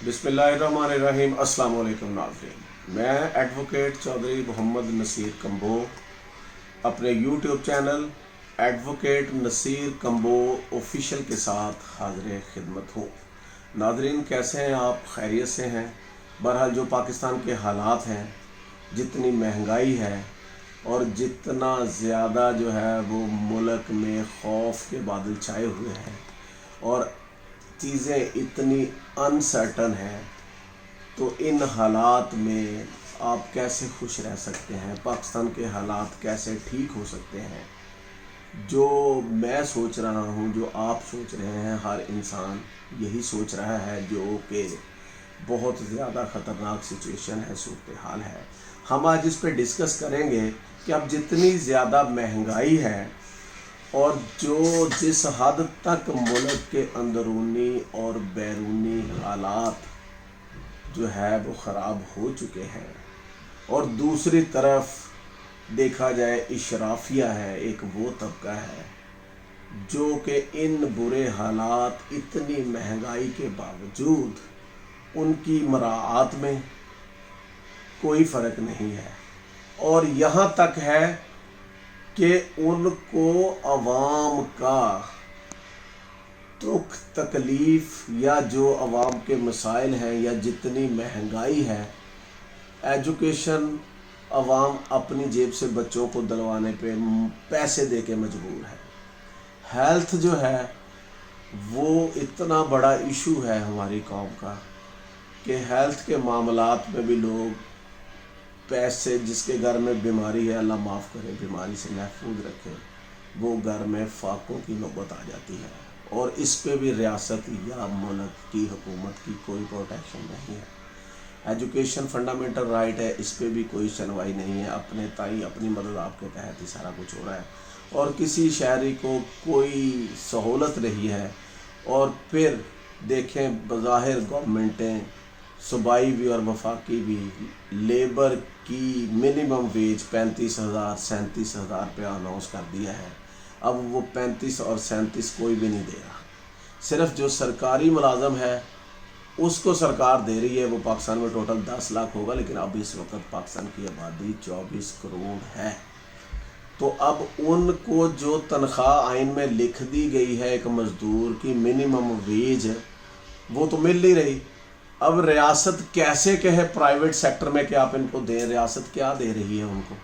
बिस्मिल्लाहिर्रहमानिर्रहीम। अस्सलाम वालेकुम नाज़रीन, मैं एडवोकेट चौधरी मोहम्मद नसीर कम्बो अपने YouTube channel advocate Naseer Kamboh official के साथ हाज़िर खिदमत हूँ। नाज़रीन, कैसे हैं आप? खैरियत से हैं? बहरहाल जो पाकिस्तान के हालात हैं, जितनी महंगाई है और जितना ज़्यादा जो है वो मुल्क में खौफ के बादल छाए हुए हैं और चीज़ें इतनी अनसर्टन हैं, तो इन हालात में आप कैसे खुश रह सकते हैं? पाकिस्तान के हालात कैसे ठीक हो सकते हैं? जो मैं सोच रहा हूँ, जो आप सोच रहे हैं, हर इंसान यही सोच रहा है, जो कि बहुत ज़्यादा ख़तरनाक सिचुएशन है, सूरत हाल है। हम आज इस पे डिस्कस करेंगे कि अब जितनी ज़्यादा महंगाई है और जो जिस हद तक मुल्क के अंदरूनी और बैरूनी हालात जो है वो ख़राब हो चुके हैं, और दूसरी तरफ देखा जाए इशराफिया है, एक वो तबका है जो कि इन बुरे हालात, इतनी महंगाई के बावजूद उनकी मराआत में कोई फ़र्क नहीं है, और यहाँ तक है कि उनको अवाम का दुख तकलीफ़ या जो अवाम के मसाइल हैं या जितनी महंगाई है, एजुकेशन अवाम अपनी जेब से बच्चों को दिलवाने पे पैसे दे के मजबूर है। हेल्थ जो है वो इतना बड़ा इशू है हमारी कौम का कि हेल्थ के मामलात में भी लोग पैसे, जिसके घर में बीमारी है, अल्लाह माफ़ करे, बीमारी से महफूज रखे, वो घर में फाकों की नौबत आ जाती है, और इस पे भी रियासत या मुल्क की हुकूमत की कोई प्रोटेक्शन नहीं है। एजुकेशन फंडामेंटल राइट है, इस पे भी कोई सुनवाई नहीं है। अपने ताई अपनी मदद आपके तहत ही सारा कुछ हो रहा है, और किसी शहरी को कोई सहूलत नहीं है। और फिर देखें, बज़ाहिर गवर्नमेंटें, सूबाई भी और वफाकी भी, लेबर की मिनिमम वेज 35,000 37,000 रुपया अनाउंस कर दिया है। अब वो 35 और 37 कोई भी नहीं दे रहा। सिर्फ जो सरकारी मुलाजम है उसको सरकार दे रही है। वो पाकिस्तान में टोटल 10 लाख होगा, लेकिन अब इस वक्त पाकिस्तान की आबादी 24 करोड़ है। तो अब उनको जो तनख्वाह आइन में लिख दी गई है एक मज़दूर की मिनिमम वेज, वो तो मिल नहीं रही। अब रियासत कैसे कहे प्राइवेट सेक्टर में कि आप इनको दें? रियासत क्या दे रही है उनको?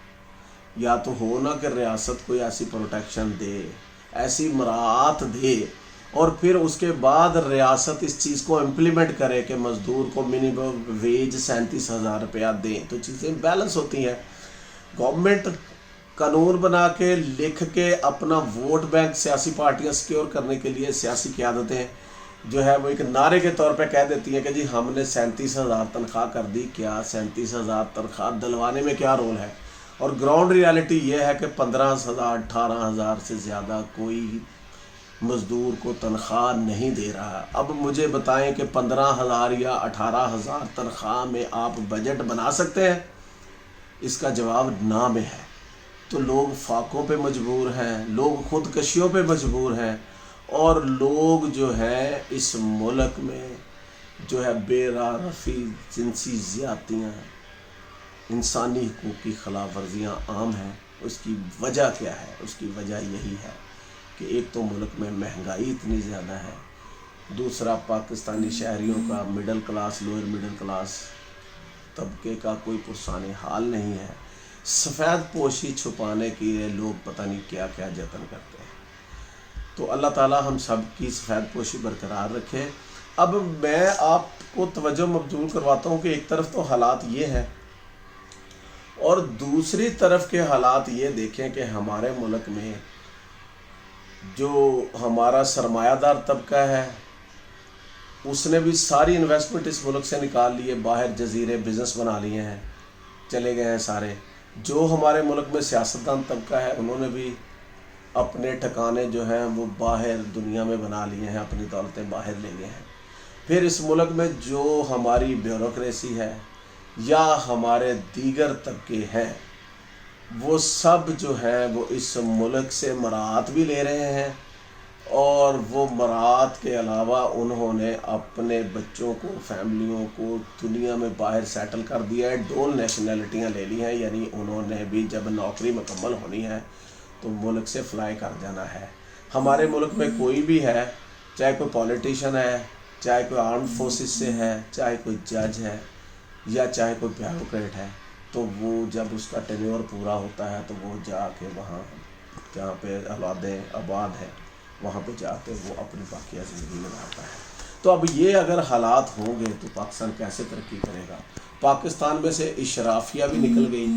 या तो हो ना कि रियासत कोई ऐसी प्रोटेक्शन दे, ऐसी मराआत दे, और फिर उसके बाद रियासत इस चीज़ को इम्प्लीमेंट करे कि मज़दूर को मिनिमम वेज 37,000 रुपया दें, तो चीज़ें बैलेंस होती हैं। गवर्नमेंट कानून बना के, लिख के, अपना वोट बैंक सियासी पार्टियाँ सिक्योर करने के लिए सियासी क़यादतें जो है वो एक नारे के तौर पे कह देती हैं कि जी हमने 37,000 तनख्वाह कर दी। क्या 37,000 तनख्वाह दिलवाने में क्या रोल है? और ग्राउंड रियलिटी ये है कि 15,000 18,000 से ज़्यादा कोई मज़दूर को तनख्वाह नहीं दे रहा। अब मुझे बताएं कि 15,000 या 18,000 तनख्वाह में आप बजट बना सकते हैं? इसका जवाब ना में है। तो लोग फाकों पे मजबूर हैं, लोग खुदकशियों पे मजबूर हैं, और लोग जो है इस मुल्क में जो है बेरारफ़ी, जिनसी ज़्यादतियाँ, इंसानी हुकूक़ की खिलाफ वर्जियाँ आम हैं। उसकी वजह क्या है? उसकी वजह यही है कि एक तो मुल्क में महंगाई इतनी ज़्यादा है, दूसरा पाकिस्तानी शहरियों का middle class, lower middle class तबके का कोई पुरसाने हाल नहीं है। सफ़ेद पोशी छुपाने के लिए लोग पता नहीं क्या क्या जतन करते हैं। तो अल्लाह ताला हम सब की सफ़ेद पोशी बरकरार रखे। अब मैं आपको तवज्जो मबजूल करवाता हूँ कि एक तरफ तो हालात ये हैं, और दूसरी तरफ के हालात ये देखें कि हमारे मुल्क में जो हमारा सरमायादार तबका है, उसने भी सारी इन्वेस्टमेंट इस मुल्क से निकाल लिए, बाहर जजीरे बिज़नेस बना लिए हैं, चले गए हैं सारे। जो हमारे मुल्क में सियासतदान तबका है, उन्होंने भी अपने ठिकाने जो हैं वो बाहर दुनिया में बना लिए हैं, अपनी दौलतें बाहर ले गए हैं। फिर इस मुल्क में जो हमारी ब्यूरोक्रेसी है या हमारे दीगर तबके हैं, वो सब जो है वो इस मुल्क से मराआत भी ले रहे हैं, اور وہ مراعات کے علاوہ انہوں نے اپنے بچوں کو، فیملیوں کو دنیا میں باہر سیٹل کر دیا ہے، ڈول نیشنلٹیاں لے لی ہیں، یعنی انہوں نے بھی جب نوکری مکمل ہونی ہے تو ملک سے فلائی کر جانا ہے۔ ہمارے ملک میں کوئی بھی ہے، چاہے کوئی پولیٹیشین ہے، چاہے کوئی آرمڈ فورسز سے ہے، چاہے کوئی جج ہے، یا چاہے کوئی بیوروکریٹ ہے، تو وہ جب اس کا ٹینیور پورا ہوتا ہے تو وہ جا کے وہاں جہاں پہ اولادیں آباد ہیں وہاں پہ جا کے وہ اپنی باقیہ زندگی گزارتا ہے۔ تو اب یہ اگر حالات ہوں گے تو پاکستان کیسے ترقی کرے گا؟ پاکستان میں سے اشرافیہ بھی نکل گئی،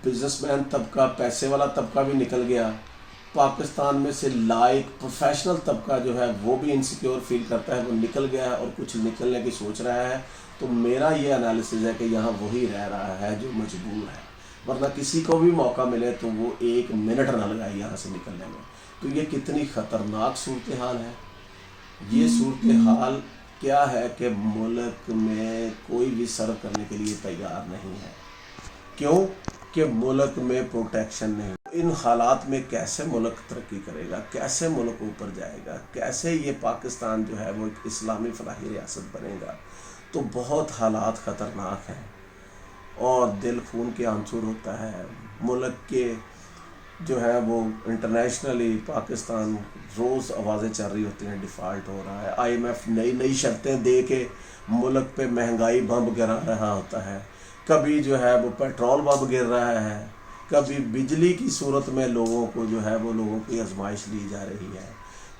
بزنس مین طبقہ، پیسے والا طبقہ بھی نکل گیا، پاکستان میں سے لائق پروفیشنل طبقہ جو ہے وہ بھی انسیکیور فیل کرتا ہے، وہ نکل گیا ہے اور کچھ نکلنے کی سوچ رہا ہے۔ تو میرا یہ انالیسز ہے کہ یہاں وہی رہ رہا ہے جو مجبور ہے، ورنہ کسی کو بھی موقع ملے تو وہ 1 منٹ نہ لگائے یہاں سے نکلنے میں۔ تو یہ کتنی خطرناک صورتحال ہے۔ یہ صورتحال کیا ہے کہ ملک میں کوئی بھی سرو کرنے کے لیے تیار نہیں ہے۔ کیوں؟ کہ ملک میں پروٹیکشن نہیں۔ ان حالات میں کیسے ملک ترقی کرے گا؟ کیسے ملک اوپر جائے گا؟ کیسے یہ پاکستان جو ہے وہ ایک اسلامی فلاحی ریاست بنے گا؟ تو بہت حالات خطرناک ہیں اور دل خون کے آنسور ہوتا ہے۔ ملک کے جو ہے وہ انٹرنیشنلی پاکستان روز آوازیں چل رہی ہوتی ہیں، ڈیفالٹ ہو رہا ہے، IMF نئی شرطیں دے کے ملک پہ مہنگائی بم گرا رہا ہوتا ہے، کبھی جو ہے وہ پیٹرول بم گر رہا ہے، کبھی بجلی کی صورت میں لوگوں کو جو ہے وہ لوگوں کی آزمائش لی جا رہی ہے،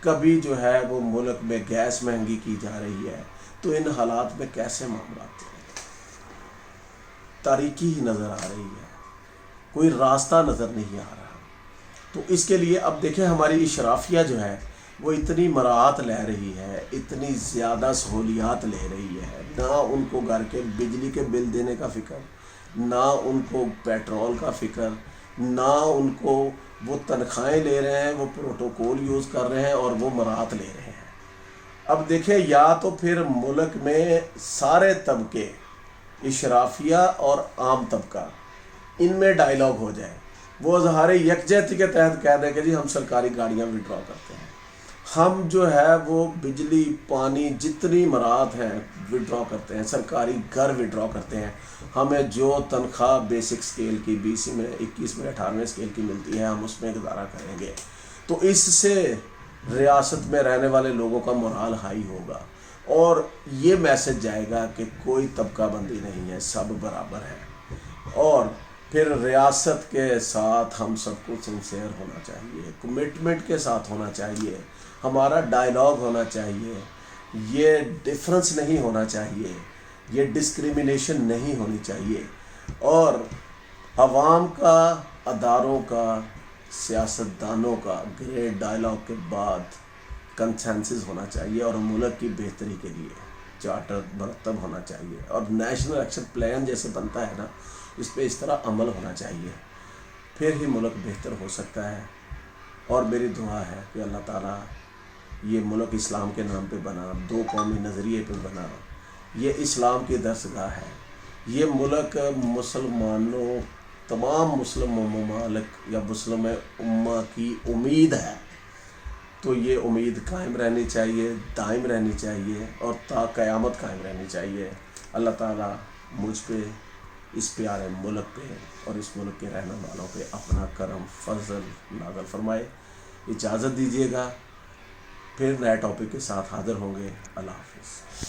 کبھی جو ہے وہ ملک میں گیس مہنگی کی جا رہی ہے۔ تو ان حالات میں کیسے معاملات ہیں؟ تاریکی ہی نظر آ رہی ہے، کوئی راستہ نظر نہیں آ رہا۔ تو اس کے لیے اب دیکھیں ہماری اشرافیہ جو ہے وہ اتنی مراعات لے رہی ہے، اتنی زیادہ سہولیات لے رہی ہے، نہ ان کو گھر کے بجلی کے بل دینے کا فکر، نہ ان کو پیٹرول کا فکر، نہ ان کو وہ تنخواہیں لے رہے ہیں، وہ پروٹوکول یوز کر رہے ہیں اور وہ مراعات لے رہے ہیں۔ اب دیکھیں یا تو پھر ملک میں سارے طبقے، اشرافیہ اور عام طبقہ، ان میں ڈائیلاگ ہو جائے، وہ اظہار یکجہتی کے تحت کہہ دیں کہ جی ہم سرکاری گاڑیاں وڈرا کرتے ہیں، ہم جو ہے وہ بجلی پانی جتنی مراعات ہیں وڈرا کرتے ہیں، سرکاری گھر وڈرا کرتے ہیں، ہمیں جو تنخواہ بیسک سکیل کی 20 میں 21 میں 18ویں سکیل کی ملتی ہے ہم اس میں گزارا کریں گے۔ تو اس سے ریاست میں رہنے والے لوگوں کا مورال ہائی ہوگا اور یہ میسج جائے گا کہ کوئی طبقہ بندی نہیں ہے، سب برابر ہیں۔ اور پھر ریاست کے ساتھ ہم سب کو سنسیئر ہونا چاہیے، کمٹمنٹ کے ساتھ ہونا چاہیے، ہمارا ڈائیلاگ ہونا چاہیے، یہ ڈفرنس نہیں ہونا چاہیے، یہ ڈسکریمنیشن نہیں ہونی چاہیے، اور عوام کا، اداروں کا، سیاستدانوں کا گریٹ ڈائیلاگ کے بعد کنسنسس ہونا چاہیے اور ملک کی بہتری کے لیے چارٹر مرتب ہونا چاہیے، اور نیشنل ایکشن پلان جیسے بنتا ہے نا اس پہ اس طرح عمل ہونا چاہیے، پھر ہی ملک بہتر ہو سکتا ہے۔ اور میری دعا ہے کہ اللہ تعالیٰ یہ ملک اسلام کے نام پہ بنا، 2 قومی نظریے پہ بنا، یہ اسلام کی درسگاہ ہے، یہ ملک مسلمانوں، تمام مسلم ممالک یا مسلم امہ کی امید ہے، تو یہ امید قائم رہنی چاہیے، دائم رہنی چاہیے اور تا قیامت قائم رہنی چاہیے۔ اللہ تعالیٰ مجھ پہ، اس پیارے ملک پہ اور اس ملک کے رہنے والوں پہ اپنا کرم فضل نازل فرمائے۔ اجازت دیجیے گا، پھر نئے ٹاپک کے ساتھ حاضر ہوں گے۔ اللہ حافظ۔